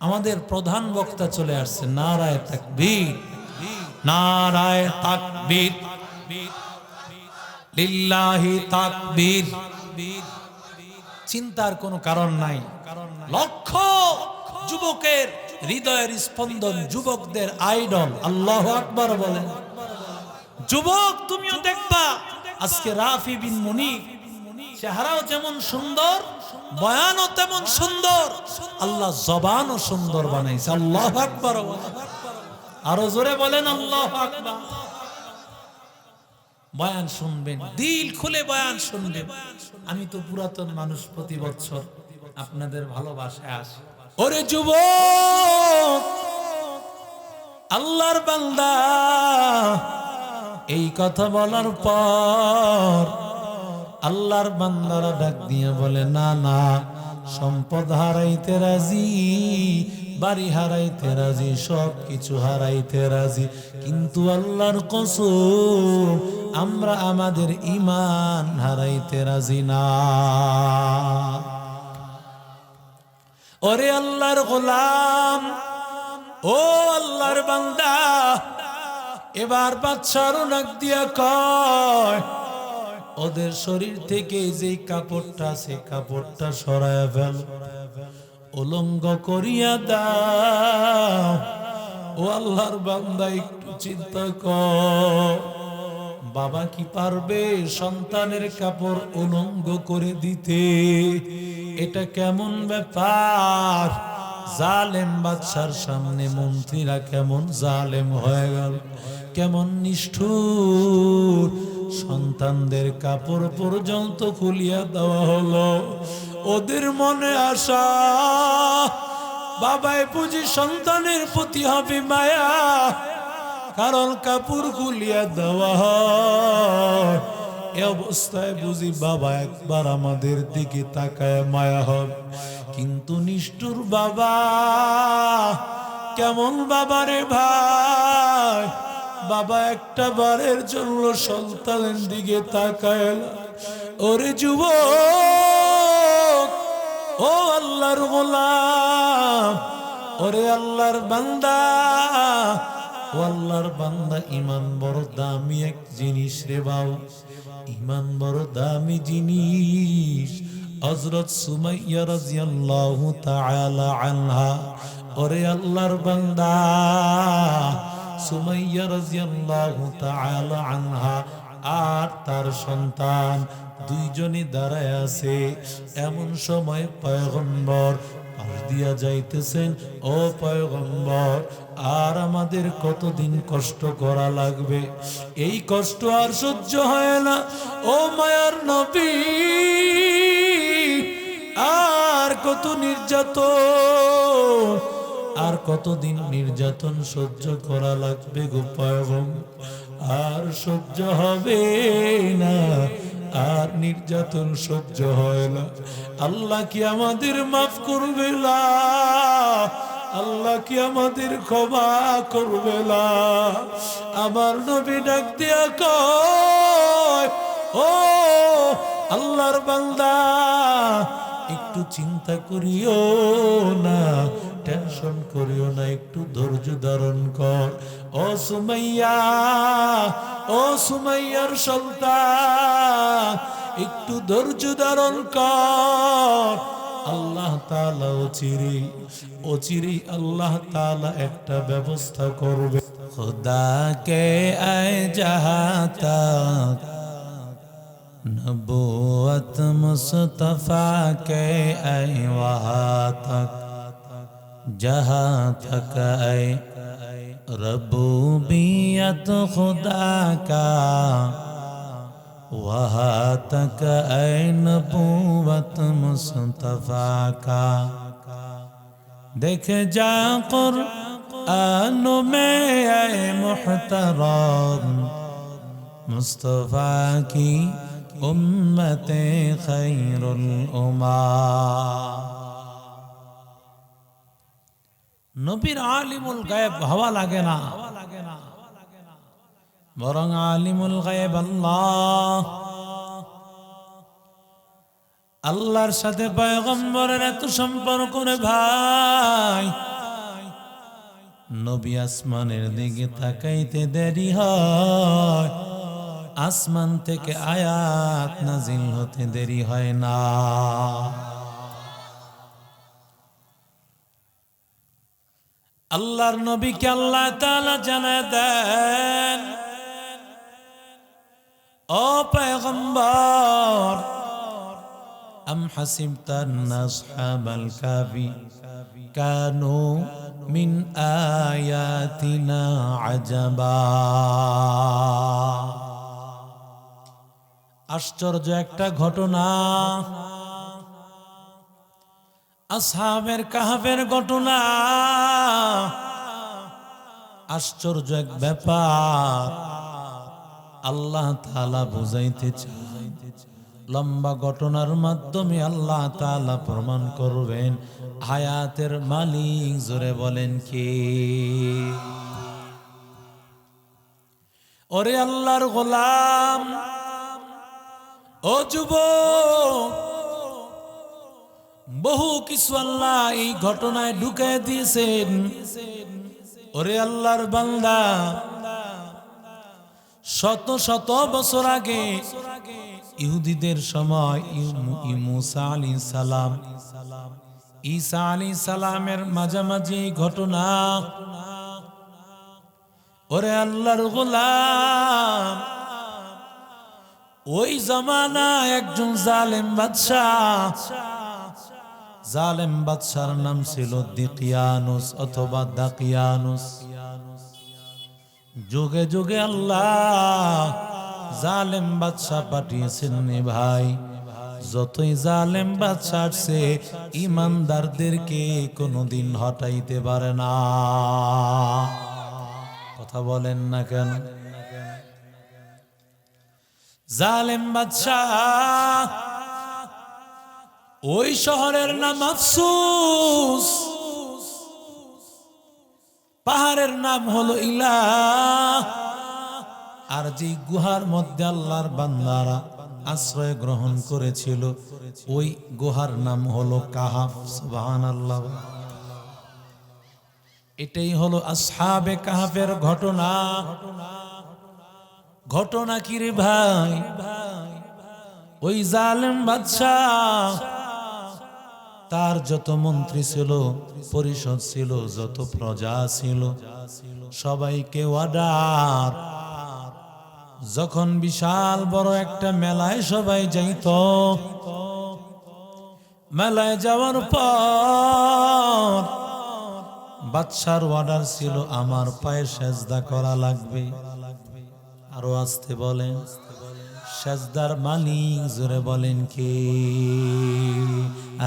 আমাদের প্রধান বক্তা চলে আসছে। নারায়ে তাকবীর, নারায়ে তাকবীর, লিল্লাহি তাকবীর। চিন্তার কোনো কারণ নাই। লক্ষ যুবকের হৃদয়ের স্পন্দন, যুবকদের আইডল। আল্লাহু আকবার বলেন। যুবক তুমিও দেখবা আজকে রাফি বিন মুনির চেহারাও যেমন সুন্দর, বয়ানও তেমন সুন্দর, আল্লাহ জবানও সুন্দর বানাইছে। আল্লাহু আকবার, আরো জোরে বলেন আল্লাহু আকবার। বয়ান শুনবেন, দিল খুলে বয়ান শুনবেন। আমি তো পুরাতন মানুষ, প্রতি বছর আপনাদের ভালোবাসায় আসি। ওরে যুবক, আল্লাহর বান্দা, এই কথা বলার পর আল্লাহর বান্দারা ডাক দিয়ে বলে, না না, সম্পদ হারাইতে রাজি, বাড়ি হারাইতে রাজি, সব কিছু হারাইতে রাজি, কিন্তু আল্লাহর কসম আমরা আমাদের ঈমান হারাইতে রাজি না। ওরে আল্লাহর গোলাম, ও আল্লাহর বান্দা, এবার বাদশার ডাক দিয়া কয়, ওদের শরীর থেকে যে কাপড়টা আছে কাপড়টা সরায়া ফেল, উলঙ্গ করিয়া দাও। ও আল্লাহর বান্দা, একটু চিন্তা কর, বাবা কি পারবে সন্তানের কাপড় উলঙ্গ করে দিতে? এটা কেমন ব্যাপার? জালেম বাদশার সামনে মন্ত্রীরা কেমন জালেম হয়ে গেল, কেমন নিষ্ঠুর। সন্তানদের কাপড় পর্যন্ত খুলিয়া দেওয়া হলো। ওদের মনে আশা, বাবাই বুঝি সন্তানের প্রতি হবে মায়া, কারণ কাপড় খুলিয়া দেওয়া হয়। এ অবস্থায় বুঝি বাবা একবার আমাদের দিকে তাকায় মায়া হবে। কিন্তু নিষ্ঠুর বাবা, কেমন বাবা রে ভাই, বাবা একটা বারের জন্য সন্তানের দিকে তাকায়। ওরে যুবক, ও আল্লাহর গোলাম, ওরে আল্লাহর বান্দা, ও আল্লাহর বান্দা, ঈমান বড় দামি এক জিনিস রে বাবা, ঈমান বড় দামি জিনিস। হযরত সুমাইয়া রাদিয়াল্লাহু তাআলা আনহা, ওরে আল্লাহর বান্দা, সুমাইয়া রাদিয়াল্লাহু তাআলা আনহা আর তার সন্তান দুইজনই দাঁড়ায় আছে। এমন সময় পয়গম্বর পাশ দিয়া যাইতেছেন। ও পয়গম্বর, আর আমাদের কতদিন কষ্ট করা লাগবে? এই কষ্ট আর সহ্য হয় না। ও মায়ার নবী, আর কত নির্যাতন, আর কতদিন নির্যাতন সহ্য করা লাগবে গো পয়গম্বর? আর সহ্য হবে না, আর নির্যাতন সহ্য হয় না। আল্লাহ কি আমাদের মাফ করবে না? আল্লাহ কি আমাদের ক্ষমা করবে না? আমার নবী ডাক দিয়া কয়, ও আল্লাহর বান্দা, একটু চিন্তা করিও না, টেনশন করিও না, একটু ধৈর্য ধারণ কর। ও সুমাইয়া, ও সুমাইয়ার সন্তান, একটু ধৈর্য ধারণ কর। আল্লাহ তাআলা অচিরেই আল্লাহ তাআলা একটা ব্যবস্থা করবে। খুদা কে আয় জাহাঁ তক নবুয়ত মুস্তাফা কে আয় ওয়াহাঁ তক, जहाँ तक आए रबूबियत खुदा का, वहाँ तक आए नबूवत मुस्तफा का। देख जा कुरआन में आए मुहतरम, मुस्तफा की उम्मते खैरुल उम्मा। নবীর আলিমুল গায়েব হওয়া লাগে না, বরং আলিমুল গায়েব আল্লাহ। আল্লাহর সাথে পয়গম্বরের এত সম্পর্ক রে ভাই, নবী আসমানের দিকে তাকাইতে দেরি হয়, আসমান থেকে আয়াত নাজিল হতে দেরি হয় না। আল্লাহর নবীকে আল্লাহ তাআলা জানায় দেন, ও পয়গম্বর, আম হাসিবতা আন্না আসহাবাল কাফি কানু মিন আয়াতিনা আজাবা। আশ্চর্য একটা ঘটনা, আসহাবের কাহফের ঘটনা। আশ্চর্য এক ব্যাপার আল্লাহ তাআলা বুঝাইতে চান। লম্বা ঘটনার মাধ্যমে আল্লাহ তাআলা প্রমাণ করবেন হায়াতের মালিক। জোরে বলেন কে? ওরে আল্লাহর গোলাম, ও যুবক, বহু কিছু আল্লাহ এই ঘটনায় ঢুকায় দিয়েছেন। ওরে আল্লাহর বান্দা, শত শত বছর আগে ইহুদিদের সময় মুসা আলাইহিস সালাম, ঈসা আলাইহিস সালামের মাঝামাঝি ঘটনা। ওরে আল্লাহর গোলাম, ওই জামানায় একজন জালেম বাদশাহ, জালেম বাদশার নাম ছিল দিকিয়ানুস অথবা দাকিয়ানুস। যুগে যুগে আল্লাহ জালেম বাদশাহ পাঠিয়েছেন ভাই। যতই জালেম বাদশাহ আসছে, ইমানদারদেরকে কোনোদিন হটাইতে পারে না। কথা বলেন না কেন? জালেম বাদশাহ, ওই শহরের নাম আফসুস, পাহাড়ের নাম হলো ইলাহ, আর যে গুহার মধ্যে আল্লাহর বান্দারা আশ্রয় গ্রহণ করেছিল ওই গুহার নাম হলো কাহাফ। সুবহানাল্লাহ। এটাই হলো আসহাবে কাহাফের ঘটনা। ঘটনা কি রে ভাই? ওই জালেম বাদশাহ, তার যত মন্ত্রী ছিল, পরিষদ ছিল, যত প্রজা ছিল, সবাইকে অর্ডার, যখন বিশাল বড় একটা মেলায় সবাই যাইত, মেলায় যাওয়ার পর বাদশার অর্ডার ছিল আমার পায়ে সেজদা করা লাগবে। আরো আসতে বলেন, সেজদার মালিক জোরে বলেন কে?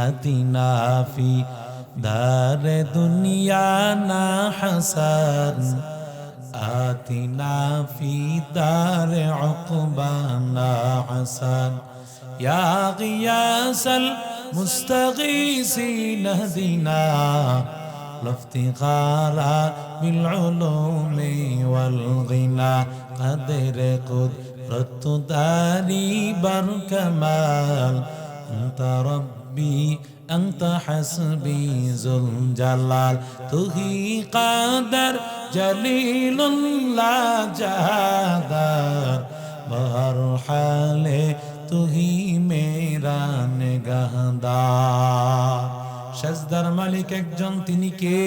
আতিনা ফি দারে দুনিয়া না হাসান, আতিনা ফি দারে উকবা না হাসান, ইয়া গিয়াসাল মুস্তাগীসিন হদিনা লাফতিগারা বিল উলুমি ওয়াল গিনা কাদের কুদরত দারি বার কামাল আনতা রব্বি আনতা হাসবি যুল জালাল তুহি কাদের জলিলুল্লাহ জাহাদার বহর হালে তুহি মেরা নিগাহদার। সেজদার মালিক একজন, তিনি কে?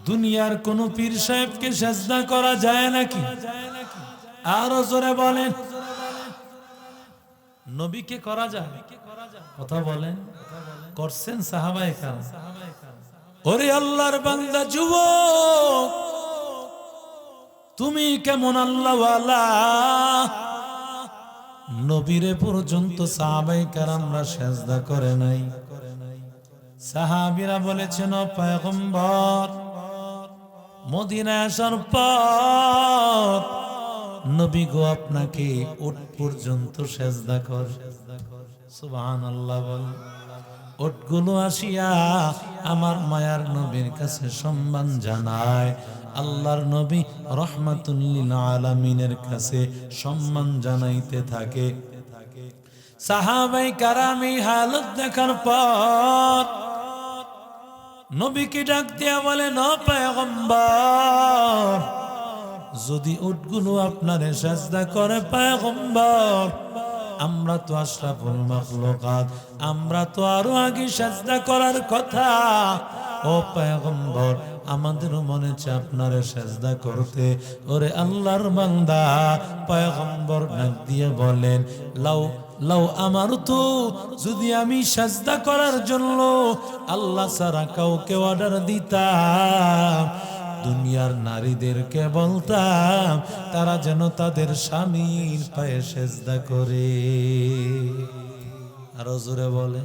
দুনিয়ার কোন পীর সাহেবকে সেজদা করা যায় নাকি? আরো জোরে বলেন, নবীকে করা যায়? কথা বলেন, করছেন সাহাবায়ে কেরাম। ওরে আল্লাহর বান্দা যুবক, তুমি কেমন আল্লাহওয়ালা? নবীরে পর্যন্ত সাহাবায়ে কেরামরা সেজদা করে নাই। সাহাবীরা বলেছেন, ও পয়গম্বর, মদিনায় আসার পর নবী গো আপনাকে উট পর্যন্ত সেজদা করে। সুবহানাল্লাহ বল। উটগুলো আসিয়া আমার মায়ার নবীর কাছে সম্মান জানায়, আল্লাহর নবী রাহমাতুল লিল আলামিনের কাছে সম্মান জানাইতে থাকে। সাহাবায়ে কেরাম এই হালত দেখার পর নবীকে ডাক দিয়া বলে, না পয়গম্বর, যদি উটগুলো আপনারে সাজদা করে পয়গম্বর, আমরা তো আশরাফুল মাখলুকাত, আমরা তো আরো আগে সাজদা করার কথা। ও পয়গম্বর, আমাদেরও মনে হচ্ছে আপনারে সাজদা করতে। ওরে আল্লাহর বান্দা, পয়গম্বর ডাক দিয়ে বলেন, লাউ লাউ আমার তো, যদি আমি সাজদা করার জন্য আল্লাহ ছাড়া কাউকে অর্ডার দিতাম, দুনিয়ার নারীদেরকে বলতাম তারা যেন তাদের স্বামীর পায়ে সেজদা করে। আরো জোরে বলে।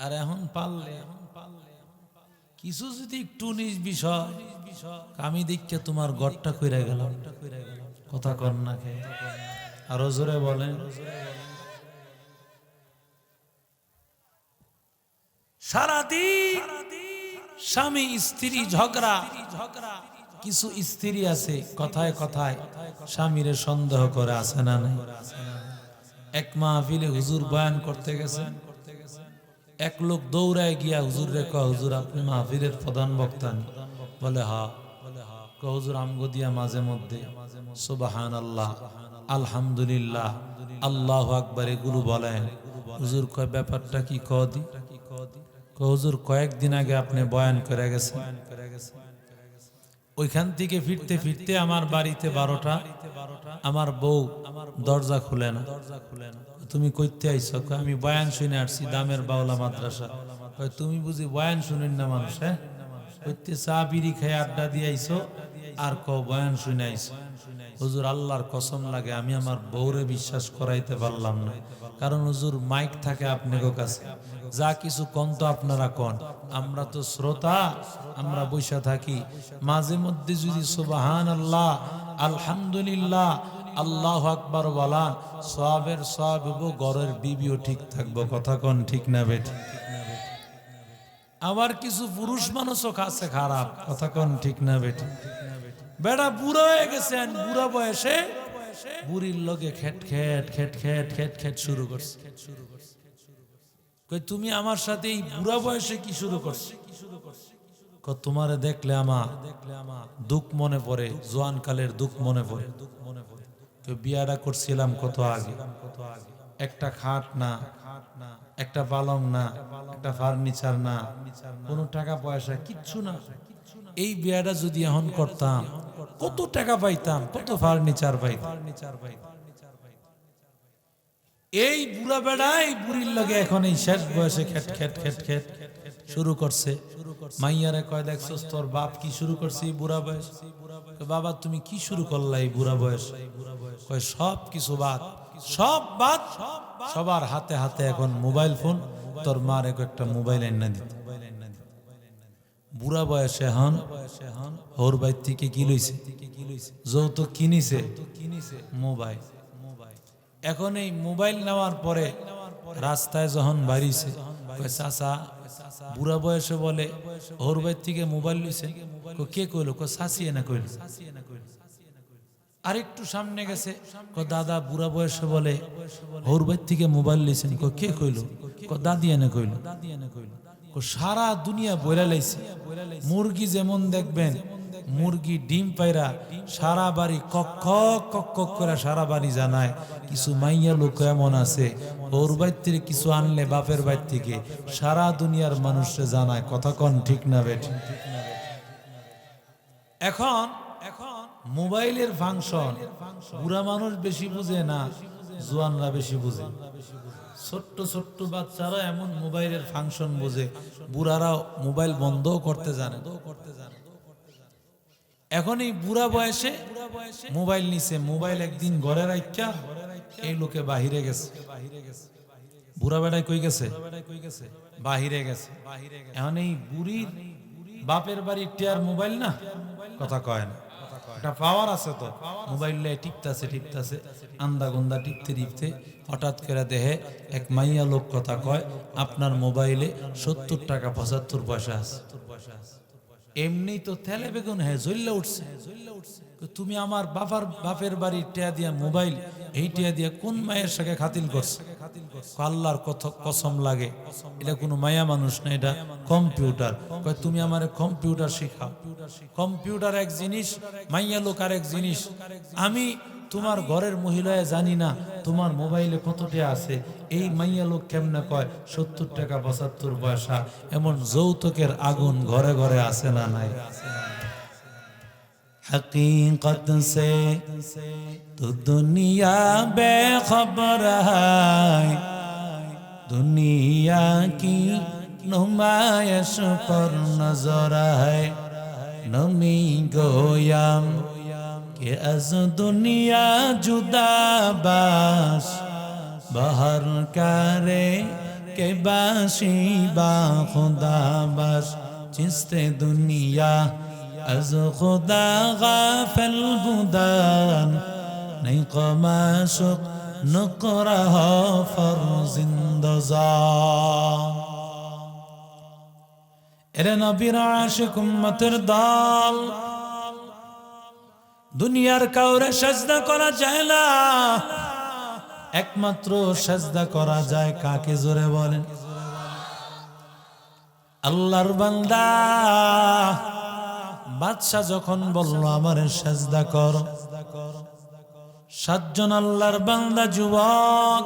আর এখন পারলে কিছু যদি একটু নিজ বিষয়, আমি দেখে তোমার ঘরটা কইরা গেলাম, কথা কর না কে? আরো জোরে বলেন। সারাদিন স্বামী স্ত্রী ঝগড়া। কিছু স্ত্রী আছে কথায় কথায় স্বামীরে সন্দেহ করে, আছে না নাই? এক মাহফিলে হুজুর বয়ান করতে গেছেন, এক লোক দৌড়ায় গিয়া হুজুর রে কয়, হুজুর আপনি মাহফিলের প্রধান বক্তা? বলে হ্যাঁ। হুজুর আমগো দিয়া মাঝে মধ্যে সুবহানাল্লাহ, আলহামদুলিল্লাহ, আল্লাহু আকবার এগুলো বলেন। হুজুর কয় ব্যাপারটা কি কদি? হুজুর কয়েকদিন আগে আপনি বয়ান করে গেছেন, ওইখান থেকে ফিরতে ফিরতে আমার বাড়িতে 12টা, আমার বউ দরজা খুলে না। তুমি কইতে আইছো? আমি বয়ান শুনে আসছি দামের বাউলা মাদ্রাসা। তুমি বুঝি বয়ান শুনেন না মানুষ? হ্যাঁ, কইতে চা বিড়ি খেয়ে আড্ডা দিয়ে আইছো আর বয়ান শুনে আইছো। হুজুর আল্লাহর কসম লাগে আমি আমার বউরে বিশ্বাস করাইতে পারলাম না, কারণ হুজুর মাইক থাকে আপনাদের কাছে, যা কিছু কন তো আপনারা কন, আমরা তো শ্রোতা, আমরা বৈশা থাকি। মাঝে মধ্যে যদি সুবহানাল্লাহ, আলহামদুলিল্লাহ, আল্লাহু আকবার বলান, সওয়াবের সওয়াব হবো, ঘরের বিবিও ঠিক থাকবো, কথা কন ঠিক না বেটি? আবার কিছু পুরুষ মানুষও কাছে খারাপ, কথা কন ঠিক না বেটি? বেড়া বুড়ো হয়ে গেছেন, বুড়া বয়সে বুড়ির লগে খেট খেট খেট খেট খেট খেট শুরু করছে। কই তুমি আমার সাথে এই বুড়া বয়সে কি শুরু করছো? তোমারে দেখলে আমার দুঃখ মনে পড়ে, জোয়ান কালের দুঃখ মনে পড়ে। বিয়াটা করছিলাম কত আগে, একটা খাট না, একটা পালং না, একটা ফার্নিচার না, কোনো টাকা পয়সা কিচ্ছু না। এই বিয়াটা যদি এখন করতাম কত টাকা পাইতাম, কত ফার্নিচার পাইতাম। এই বুড়া বেড়া এই বুড়ির লাগে এখন এই শেষ বয়সে খেট খেট খেট খেট শুরু করছে। মাইয়ারে কয় দেখছস তোর বাপ কি শুরু করছে এই বুড়া বয়স? বাবা তুমি কি শুরু করলা এই বুড়া বয়স? কয় সব কিছু বাদ, সব বাদ, সবার হাতে হাতে এখন মোবাইল ফোন, তোর মার একটা মোবাইল এনে দিত। বুড়া বয়সে এখন ওর বাইর থেকে কি লইছে? যৌতুক কিনিছে মোবাইল। এখন এই মোবাইল নেওয়ার পরে রাস্তায় যখন বাড়িছে, চাচা বুড়া বয়সে বলে ওর বাইর থেকে মোবাইল লইছে। কে কইলো? চাচিয়ে না কইল। আরেকটু সামনে গেছে, দাদা বুড়া বয়সে বলে ওর বাইর থেকে মোবাইল লইছেন। কে কইলো? দাদি এনে কইল। সারা দুনিয়া বইলা লাইছে। মুরগি যেমন দেখবেন, মুরগি ডিম পাইরা সারা বাড়ি কক কক কক করে সারা বাড়ি জানায়। কিছু মাইয়া লোক এমন আছে ওর বাইর থেকে কিছু আনলে বাপের বাইর থেকে সারা দুনিয়ার মানুষে জানায়, কথা কন ঠিক না বেটি? এখন মোবাইলের ফাংশন বুড়া মানুষ বেশি বুঝে না, জোয়ানরা বেশি বুঝে। ছোট্ট ছোট্ট বাচ্চারা এমন মোবাইলের ফাংশন বোঝে, বুড়ারাও মোবাইল বন্ধও করতে জানে। এখন এই বুড়া বয়সে মোবাইল নিছে, মোবাইল একদিন ঘরে রাখা এই লোকে বাহিরে গেছে। বুড়া বেড়ায় কই গেছে? বাহিরে গেছে। এখন এই বুড়ির বাপের বাড়ির টিয়ার মোবাইল না, কথা কয় না, একটা পাওয়ার আছে তো, মোবাইল টিপতাছে আন্দা গুন্দা টিপতে টিপতে হঠাৎ করে দেহে এক মাইয়া লোক কথা কয়, আপনার মোবাইলে 70 টাকা 75 পয়সা আছে। এমনি তো তেলে বেগুন হ্যাঁ জ্বললে উঠছে। তুমি আমার বাপের বাড়ির টিয়া দিয়া মোবাইল, এই টিয়া দিয়া কোন মায়ের সাথে খাতিল করছে? আল্লাহর কসম লাগে, এটা কোনো মায়া মানুষ না, এটা কম্পিউটার। কয় তুমি আমারে কম্পিউটার শিখাও। কম্পিউটার এক জিনিস, মাইয়া লোক আর এক জিনিস। আমি তোমার ঘরের মহিলায় জানি না তোমার মোবাইলে কতটা আছে। এই মাইয়া লোক কেমনে কয় 70 টাকা 75 পয়সা। এমন যৌতুকের আগুন ঘরে ঘরে আছে না নাই? हकीकत से तो दुनिया बेखबर है, दुनिया की नुमाइश पर नजर है। नमी गोयाम के अज दुनिया जुदा बास, बहर करे के बाशी बा खुदा बस। चिस्ते दुनिया از خدا غافل بودن، نی قماشق نقره فرز اندازان। এরে নবীর আশিক উম্মতের দল, দুনিয়ার কাউরে সাজদা করা যায় না, একমাত্র সাজদা করা যায় কাকে? জোরে বলেন। আল্লাহর বান্দা বাদশা যখন বলল আমারে সাজদা কর, 7 জন আল্লাহর বান্দা যুবক,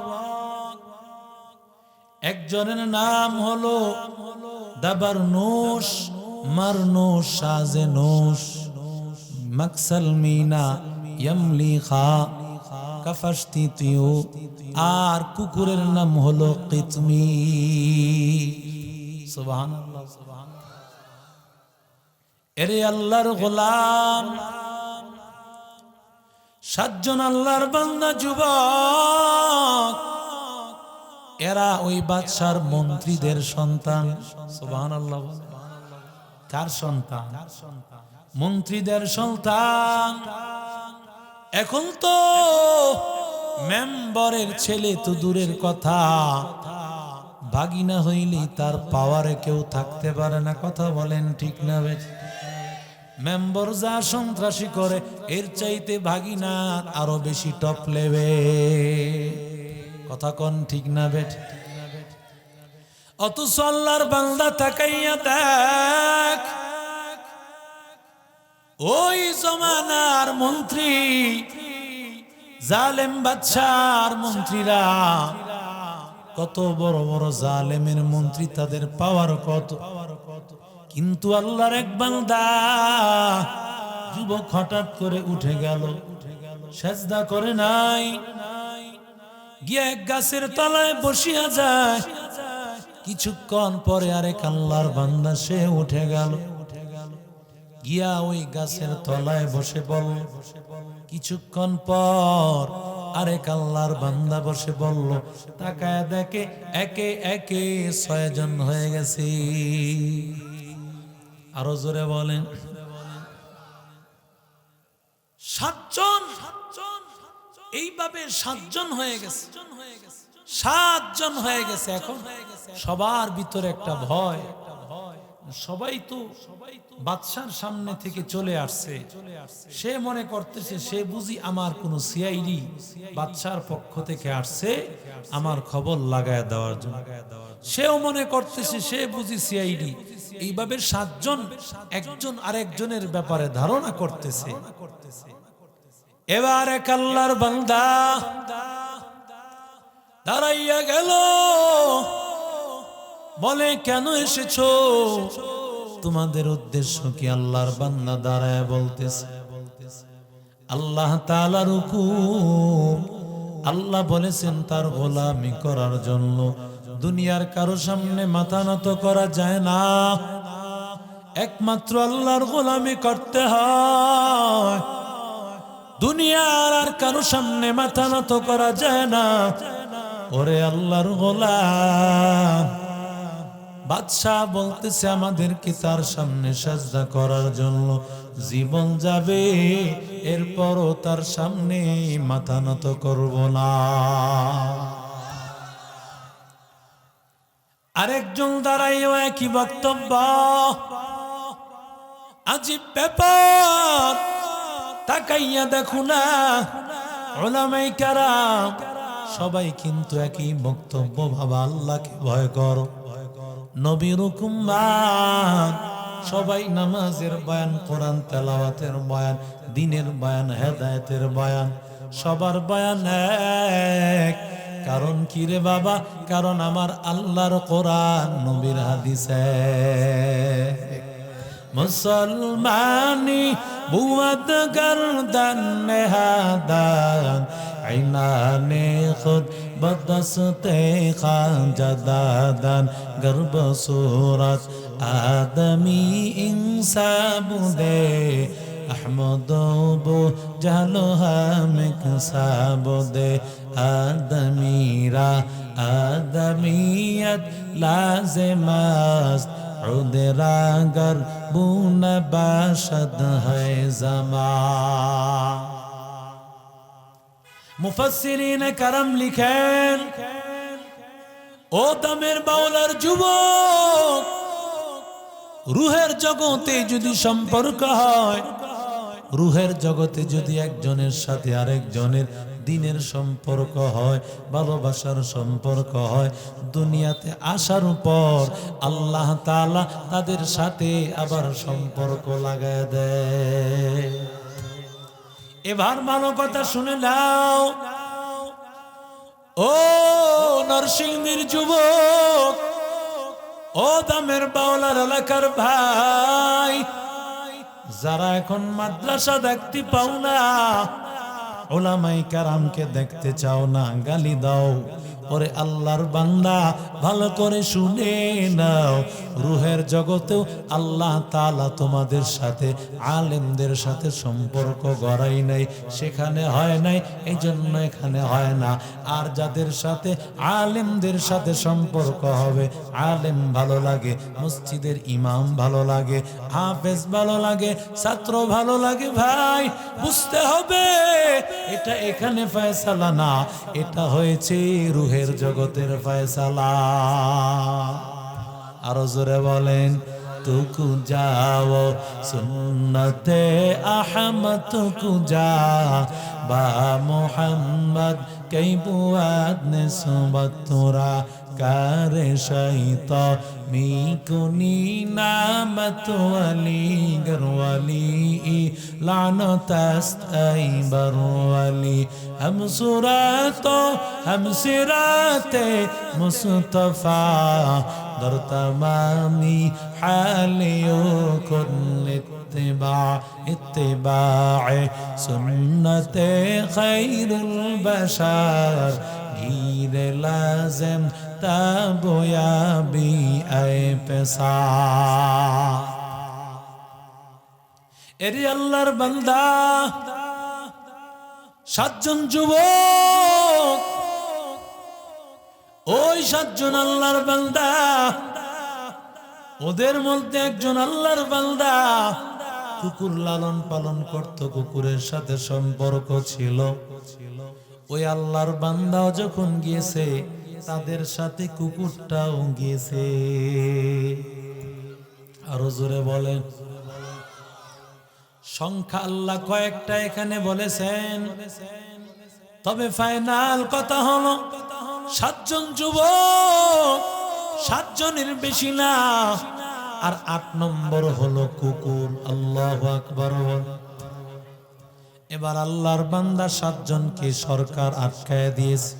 একজনের নাম হলো দাবারনুশ, মারনুশ, সাজেনুশ, মাকসালমিনা, ইয়ামলিখা, কাফাশতিতিউ, আর কুকুরের নাম হলো কিতমি। সুবহানাল্লাহ, সুবহানাল্লাহ। এরে আল্লাহর গোলাম, 7 জন আল্লাহর বান্দা যুবক, এরা ওই বাদশার মন্ত্রীদের সন্তান। সুবহানাল্লাহ। কার সন্তান? মন্ত্রীদের সন্তান। এখন তো মেম্বরের ছেলে তো দূরের কথা, ভাগিনা হইলেই তার পাওয়ারে কেউ থাকতে পারে না। কথা বলেন ঠিক না? মেম্বার যা সন্ত্রাসী করে এর চাইতে ভাগিনা আরো বেশি টপ লেভেল। কথা কোন ঠিক না বেট? অথচ আল্লাহর বান্দা তাকাইয়া দেখ, ওই জমানার মন্ত্রী, জালেম বাদশার মন্ত্রীরা কত বড় বড় জালেমের মন্ত্রী, তাদের পাওয়ার কত। কিন্তু আল্লাহর এক বান্দা যুবক হঠাৎ করে উঠে গেল, সাজদা করে নাই, গিয়ে এক গাছের তলায় বসিয়া যায়। কিছুক্ষণ পরে আরেক আল্লাহর বান্দা সে উঠে গেল, গিয়া ওই গাছের তলায় বসে বলল। কিছুক্ষণ পর আরেক আল্লাহর বান্দা বসে বলল, তাকায় দেখে একে একে 6 জন হয়ে গেছে। আরো জোরে বলেন। 7 জন, এইভাবে 7 জন হয়ে গেছে। 7 জন হয়ে গেছে। এখন সবার ভিতরে একটা ভয়। সবাই তো বাদশার সামনে থেকে চলে আসছে, সে মনে করতেছে সে বুঝি আমার কোন সিআইডি বাদশার পক্ষ থেকে আসছে আমার খবর লাগায় দেওয়ার জন্য। সেও মনে করতেছে সে বুঝি সিআইডি। এইভাবে 7 জন একজন আরেকজনের ব্যাপারে ধারণা করতেছে। এবার এক আল্লাহর বান্দা দাঁড়াইয়া গেল, বলে কেন এসেছো? তোমাদের উদ্দেশ্য কি? আল্লাহর বান্দা দাঁড়ায় বলতেছে, আল্লাহ তাআলার হুকুম, আল্লাহ বলেছেন তার গোলামি করার জন্য দুনিয়ার কারো সামনে মাথা নত করা যায় না, একমাত্র আল্লাহর গোলামি করতে হয়। দুনিয়ার আর কারো সামনে মাথা নত করা যায় না। ওরে আল্লাহর গোলাম, বাদশাহ বলতেছে আমাদেরকে তার সামনে সাজদা করার জন্য জীবন যাবে, এরপরও তার সামনে মাথা নত করব না। আরেকজন দাঁড়াইও একই বক্তব্য। আজীব ব্যাপার, তাকাইয়া দেখো না উলামায়ে কেরাম সবাই কিন্তু একই বক্তব্য, বাবা আল্লাহকে ভয় করো, নবীর হুকুম মান। সবাই নামাজের বয়ান, কোরআন তেলাওয়াতের বয়ান, দ্বীনের বয়ান, হেদায়েতের বয়ান, সবার বয়ান এক। কারণ কি রে বাবা? কারণ আমার আল্লাহর কোরআন, নবীর হাদিস এক। মুসলমানি বুয়াদ গর্দন নেহাদান, আইনানে খুদ বদস্তে খাজাদাদান, গর্ব সুরত আদমি ইনসাবুদে, احمد بو جهلو ہمک سابدے، آدمیرا آدمیت لازم است، عودرا گر بون باشد ہے زمان۔ মুফাসসিরিন کرام লিখেন, ও দামের বাউলার যুবক, রুহের জগতে যদি সম্পর্ক হয়, রুহের জগতে যদি একজনের সাথে আরেকজনের দিনের সম্পর্ক হয়, ভালোবাসার সম্পর্ক হয়, দুনিয়াতে আসার পর আল্লাহ তাআলা তাদের সাথে আবার সম্পর্ক লাগায় দেয়। এবার ভালো কথা শুনে নাও, ও নরসিংদীর যুবক, ও দামের বাউলার এলাকার ভাই, যারা এখন মাদ্রাসা দেখতে পাও না, উলামায়ে কেরামকে দেখতে চাও না, গালি দাও, ওরে আল্লাহর বান্দা ভালো করে শুনে নাও, রুহের জগতেও আল্লাহ তাআলা তোমাদের সাথে আলেমদের সাথে সম্পর্ক গড়াই নাই, সেখানে হয় নাই, এই জন্য এখানে হয় না। আর যাদের সাথে আলেমদের সাথে সম্পর্ক হবে, আলেম ভালো লাগে, মসজিদের ইমাম ভালো লাগে, হাফেজ ভালো লাগে, ছাত্র ভালো লাগে, ভাই বুঝতে হবে এটা এখানে ফয়সালা না, এটা হয়েছে রুহের জগতের ফয়সালা। আরো জোরে বলেন, তুকু যাও সুন্নতে আহমদ, তুকু যা বা মোহাম্মদ কই বুয়াদ নিসবত তোরা কারে শাইত মিকুনি নামত ওয়ালি গরওয়ালি লানত است ای بروالی ہم صورت و ہم صراط مصطفیٰ در تمامی حالیوں کن اتباع اتباع سنت خیر البشر گیر لازم تابویابی اے پیسا۔ এরে আল্লাহর বান্দা, সাতজন যুবক, ওই সাতজন আল্লাহর বান্দা, ওদের মধ্যে একজন আল্লাহর বান্দা কুকুর লালন পালন করত, কুকুরের সাথে সম্পর্ক ছিল। ওই আল্লাহর বান্দাও যখন গিয়েছে, তাদের সাথে কুকুরটাও গিয়েছে। আরো জোরে বলেন, সংখ্যা আল্লাহ কয়েকটা এখানে বলেছেন, তবে ফাইনাল কথা হলো সাতজন যুবক, সাতজনের বেশি না। আর ৮ নম্বর হলো কুকুর। আল্লাহু আকবার। এবার আল্লাহর বান্দা সাতজনকে সরকার আটকায় দিয়েছে,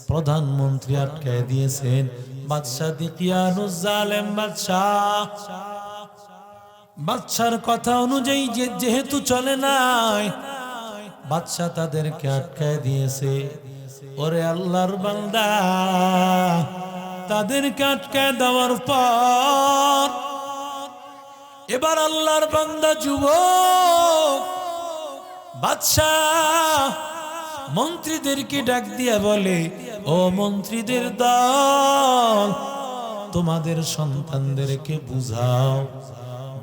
প্রধানমন্ত্রী আটকায় দিয়েছেন, বাদশাহ দিকিয়ানুজ জালেম বাদশাহ, বাদশার কথা অনুযায়ী যেহেতু চলে নাই, বাদশাহ তাদেরকে আটকায় দিয়েছে। ওরে আল্লাহর বান্দা, তাদেরকে আটকায় দেওয়ার পর এবার আল্লাহর বান্দা যুবক বাদশাহ মন্ত্রীদেরকে ডাক দিয়া বলে, ও মন্ত্রীদের দল, তোমাদের সন্তানদেরকে বুঝাও,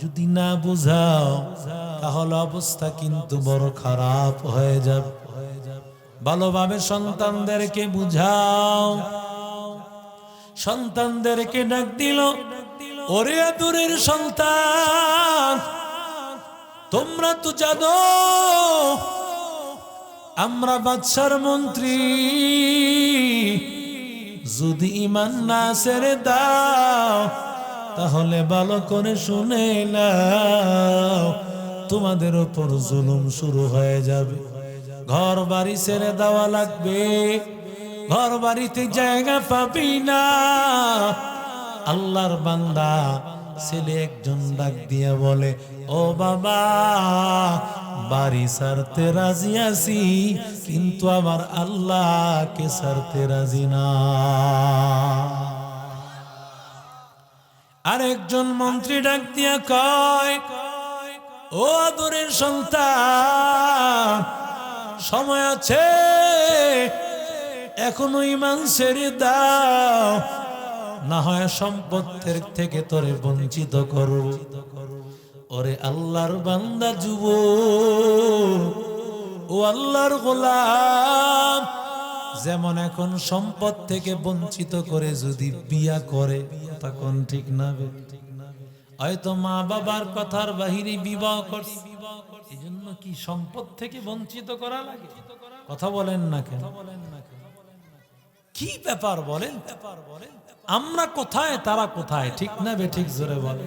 যদি না বুঝাও তাহলে অবস্থা কিন্তু বড় খারাপ হয়ে যাবে, ভালোভাবে সন্তানদেরকে বুঝাও। সন্তানদেরকে ডাক দিল, ওরে আদরের সন্তান, তোমরা তো জানো আমরা বাদশার মন্ত্রী, যদি ঈমান না ছেড়ে দাও তাহলে ভালো করে শুনে নাও, তোমাদের উপর জুলুম শুরু হয়ে যাবে। ঘর বাড়ি ছেড়ে দেওয়া লাগবে, ঘর বাড়িতে জায়গা পাবি না। আল্লাহর বান্দা ছেলে একজন ডাক দিয়া বলে, ও বাবা, বাড়ি ছাড়তে রাজি আছি, কিন্তু আমার আল্লাহকে ছাড়তে রাজি না। আরেকজন মন্ত্রী ডাক দিয়া কয়, ও আদরের সন্তান, সময় আছে, এখনো ঈমান ছেড়ে দাও, না হয় সম্পদের থেকে তোরে বঞ্চিত করব। ওরে আল্লাহর বান্দা যুবক, ও আল্লাহর গোলাম, যেমন এখন সম্পদ থেকে বঞ্চিত করে যদি বিয়া করে, তখন ঠিক না? হয়তো মা বাবার কথার বাহিরে বিবাহ করছে, এই জন্য কি সম্পদ থেকে বঞ্চিত করা লাগে? কথা বলেন না কেন? কি ব্যাপার বলেন? আমরা কোথায়, তারা কোথায়? ঠিক না বে ঠিক? জোরে বলে।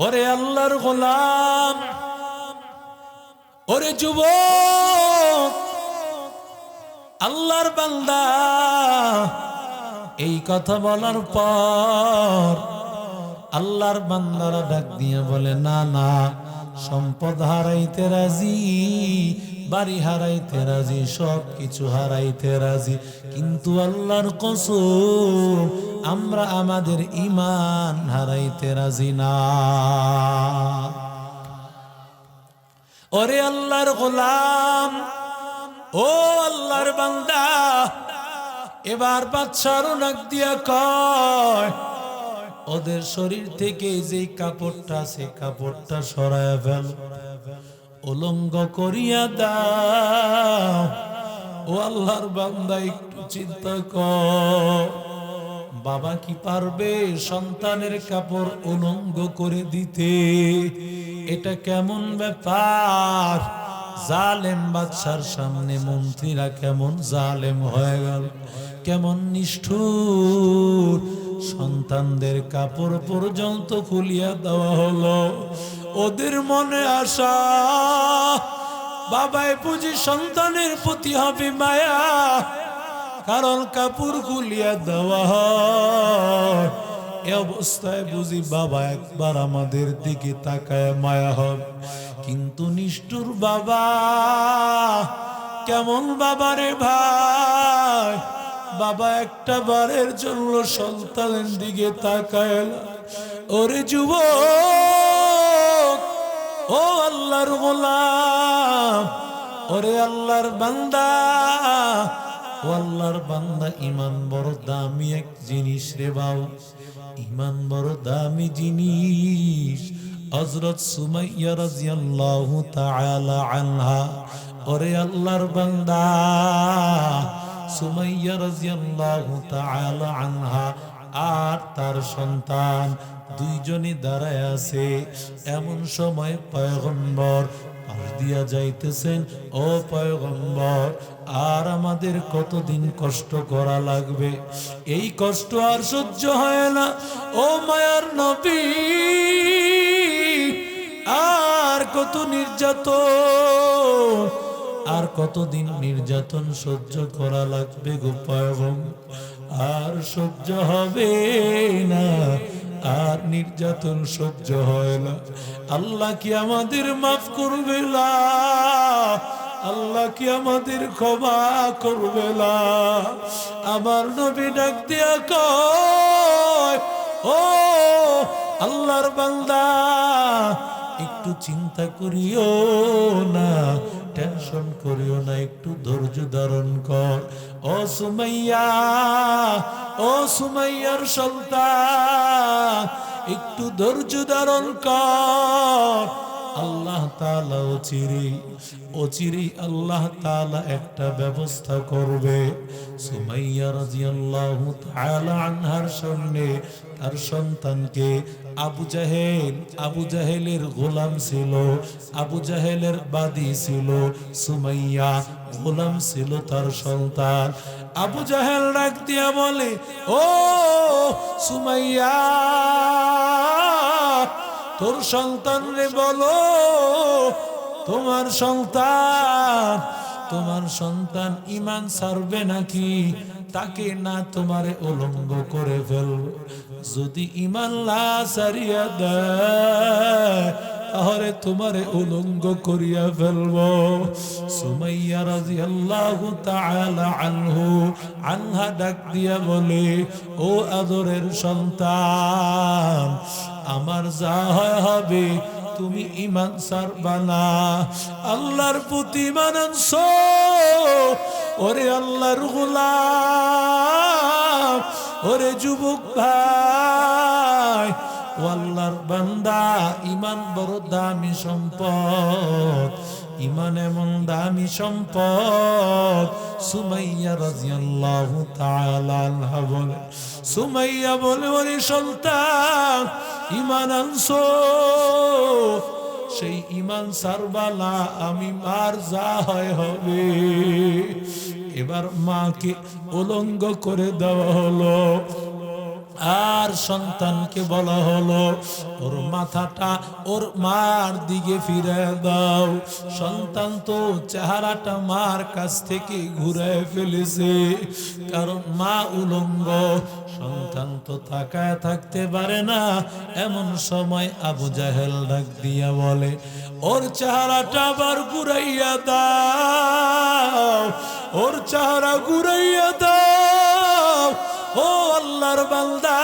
ওরে আল্লাহর গোলাম, ওরে যুবক, আল্লাহর বান্দা, এই কথা বলার পর আল্লাহর বান্দারা ডাক দিয়ে বলে, না না, সম্পদ হারাইতে রাজি, বাড়ি হারাইতে রাজি, সব কিছু হারাইতে রাজি, কিন্তু আল্লাহর কসম, আমরা আমাদের ঈমান হারাইতে রাজি না। ওরে আল্লাহর গোলাম, ও আল্লাহর বান্দা, এবার বাদশার ডাক দিয়া কয়, ওদের শরীর থেকে যে কাপড়টা, সে কাপড়টা সরায়া ফেল, উলঙ্গ করিয়া দাও। ও আল্লাহর বান্দা, একটু চিন্তা কর, বাবা কি পারবে সন্তানের কাপড় উলঙ্গ করে দিতে? এটা কেমন ব্যাপার? জালেম বাদশার সামনে মন্ত্রীরা কেমন জালেম হয়ে গেল, কেমন নিষ্ঠুর! সন্তানদের কাপড় পর্যন্ত খুলিয়া দেওয়া হলো। ওদের মনে আশা, বাবাই বুঝি সন্তানের প্রতি হবে মায়া, কারণ কাপড় খুলিয়া দেওয়া হয়। এ অবস্থায় বুঝি বাবা একবার আমাদের দিকে তাকায় মায়া হবে। কিন্তু নিষ্ঠুর বাবা, কেমন বাবা রে ভাই! বাবা একটা বারের জন্য সন্তানের দিকে তাকায় না। ওরে যুবক, ও আল্লাহর গোলাম, ওরে আল্লাহর বান্দা, ও আল্লাহর বান্দা, ঈমান বড় দামি এক জিনিস রে বাবা, ঈমান বড় দামি জিনিস। হযরত সুমাইয়া রাদিয়াল্লাহু তাআলা আনহা, ওরে আল্লাহর বান্দা, সুমাইয়া রাদিয়াল্লাহু তাআলা আনহা আর তার সন্তান দুইজনই দাঁড়ায় আছে। এমন সময় পয়গম্বর পাশ দিয়া যাইতেছেন। ও পয়গম্বর, আর আমাদের কতদিন কষ্ট করা লাগবে? এই কষ্ট আর সহ্য হয় না। ও মায়ার নবী, আর কত নির্যাতন, আর কতদিন নির্যাতন সহ্য করা লাগবে গো পয়গম্বর? আর সহ্য হবে না, আর নির্যাতন সহ্য হয় না। আল্লাহ কি আমাদের মাফ করবে না? আল্লাহ কি আমাদের ক্ষমা করবে না? আমার নবী ডাক দিয়া কয়, ও আল্লাহর বান্দা, একটু চিন্তা করিও না, টেনশন করিও না, একটু ধৈর্য ধারণ কর। ও সুমাইয়া, ও সুমাইয়ার সন্তান, একটু ধৈর্য ধারণ কর। আল্লাহ তাআলা অচিরেই আল্লাহ তাআলা একটা ব্যবস্থা করবে। সুমাইয়া রাদিয়াল্লাহু তাআলা আনহার সামনে তার সন্তানকে আবু জাহেলের গোলাম ছিল, আবু জাহেলের বাদী ছিল, সুমাইয়া গোলাম ছিল তার সন্তান। আবু জাহেল ডাক দিয়া বলে, ও সুমাইয়া, তোর সন্তান রে বলো, তোমার সন্তান ঈমান ছাড়বে নাকি, তাকে না তোমারে উলঙ্গ করে ফেলবে। যদি ঈমান না ছাড়িয়া দেয় তাহলে তোমারে উলঙ্গ করিয়া ফেলবো। সুমাইয়া রাদিয়াল্লাহু তাআলা আনহা ডাক দিয়া বলে, ও আদরের সন্তান, আমার যা হয় হবে, তুমি ঈমান ছাড়বা না। আল্লাহর প্রতি ঈমান আনছো, ওরে আল্লাহর গোলাম, ওরে যুবক ভাই, ও আল্লাহর বান্দা, ঈমান বড় দামি সম্পদ, ঈমান এমন দামি সম্পদ। সুমাইয়া রাদিয়াল্লাহু তাআলা আনহা বলে, সুমাইয়া বলে, ওরে সন্তান, ঈমান আনছো, সেই ঈমান ছাড়বা না, আমি মার যা হয় হবে। এবার মাকে উলঙ্গ করে দেওয়া হলো, আর সন্তানকে বলা হলো, ওর মাথাটা ওর মার দিকে ফিরে দাও। সন্তান তো চেহারাটা মার কাছ থেকে ঘুরে ফেলেছে, কারণ মা উলঙ্গ। সন্তান তো তাকায় থাকতে পারে না। এমন সময় আবু জাহেল ডাক দিয়া বলে, ওর চেহারাটা আবার ঘুরাইয়া দাও, ওর চেহারা ঘুরাইয়া দাও। ও আল্লাহর বান্দা,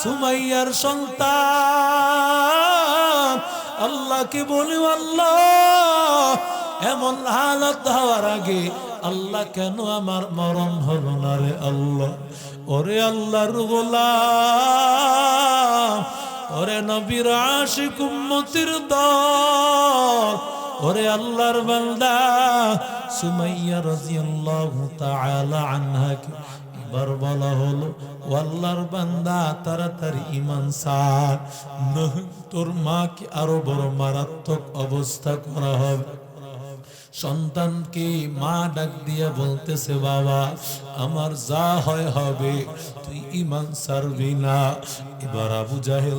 সুমাইয়ার সন্তান আল্লাহকে বলি, আল্লাহ, এমন হালত হওয়ার আগে আল্লাহ কেন আমার মরণ হলো না রে আল্লাহ। ওরে আল্লাহর গোলাম, ওরে নবীর আশিক উম্মতির দল, ওরে আল্লাহর বান্দা, সুমাইয়া রাদিয়াল্লাহু তাআলা আনহাকে এবার বলা হলো, ও আল্লাহর বান্দা, তাড়াতাড়ি ঈমান ছাড়, তোর মাকে আরো বড় মারাত্মক অবস্থা করা হবে। সন্তানকে মা ডাক দিয়া বলতেছে, বাবা, আমার যা হয় হবে, তুই ঈমান ছাড়বি না। এবার আবু জাহেল